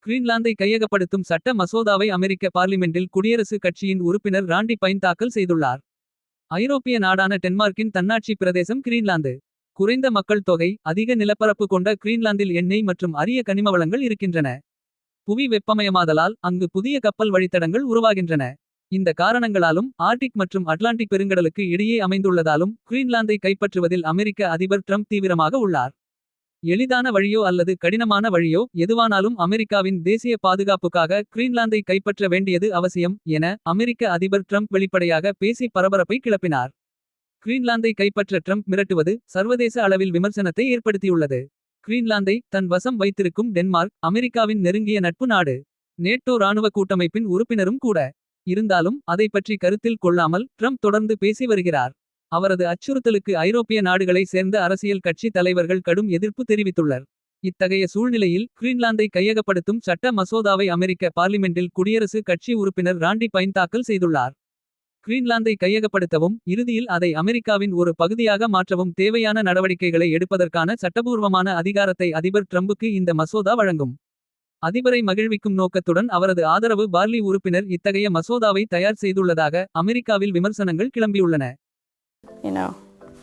கிரீன்லாந்தை கையகப்படுத்தும் சட்ட மசோதாவை அமெரிக்க பார்லிமெண்டில் குடியரசு கட்சியின் உறுப்பினர் ராண்டி பைன் தாக்கல் செய்துள்ளார். ஐரோப்பிய நாடான டென்மார்க்கின் தன்னாட்சி பிரதேசம் கிரீன்லாந்து. குறைந்த மக்கள் தொகை, அதிக நிலப்பரப்பு கொண்ட கிரீன்லாந்தில் எண்ணெய் மற்றும் அரிய கனிம வளங்கள் இருக்கின்றன. புவி வெப்பமயமாதலால் அங்கு புதிய கப்பல் வழித்தடங்கள் உருவாகின்றன. இந்த காரணங்களாலும் ஆர்டிக் மற்றும் அட்லாண்டிக் பெருங்கடலுக்கு இடையே அமைந்துள்ளதாலும் கிரீன்லாந்தை கைப்பற்றுவதில் அமெரிக்க அதிபர் ட்ரம்ப் தீவிரமாக உள்ளார். எளிதான வழியோ அல்லது கடினமான வழியோ எதுவானாலும் அமெரிக்காவின் தேசிய பாதுகாப்புக்காக கிரீன்லாந்தை கைப்பற்ற வேண்டியது அவசியம் என அமெரிக்க அதிபர் ட்ரம்ப் வெளிப்படையாக பேசி பரபரப்பை கிளப்பினார். கிரீன்லாந்தை கைப்பற்ற ட்ரம்ப் மிரட்டுவது சர்வதேச அளவில் விமர்சனத்தை ஏற்படுத்தியுள்ளது. கிரீன்லாந்தை தன் வசம் வைத்திருக்கும் டென்மார்க் அமெரிக்காவின் நெருங்கிய நட்பு நாடு. நேட்டோ இராணுவ கூட்டமைப்பின் உறுப்பினரும் கூட. இருந்தாலும் அதை பற்றி கருத்தில் கொள்ளாமல் ட்ரம்ப் தொடர்ந்து பேசி வருகிறார். அவரது அச்சுறுத்தலுக்கு ஐரோப்பிய நாடுகளை சேர்ந்த அரசியல் கட்சி தலைவர்கள் கடும் எதிர்ப்பு தெரிவித்துள்ளனர். இத்தகைய சூழ்நிலையில் கிரீன்லாந்தை கையகப்படுத்தும் சட்ட மசோதாவை அமெரிக்க பார்லிமெண்டில் குடியரசு கட்சி உறுப்பினர் ராண்டி பைன் தாக்கல் செய்துள்ளார். கிரீன்லாந்தை கையகப்படுத்தவும் இறுதியில் அதை அமெரிக்காவின் ஒரு பகுதியாக மாற்றவும் தேவையான நடவடிக்கைகளை எடுப்பதற்கான சட்டபூர்வமான அதிகாரத்தை அதிபர் ட்ரம்புக்கு இந்த மசோதா வழங்கும். அதிபரை மகிழ்விக்கும் நோக்கத்துடன் அவரது ஆதரவு பார்லி உறுப்பினர் இத்தகைய மசோதாவை தயார் செய்துள்ளதாக அமெரிக்காவில் விமர்சனங்கள் கிளம்பியுள்ளன. You know,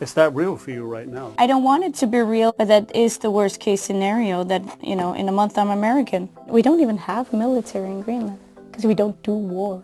Is that real for you right now? I don't want it to be real, but that is the worst case scenario that, in a month I'm American. We don't even have military in Greenland because we don't do war.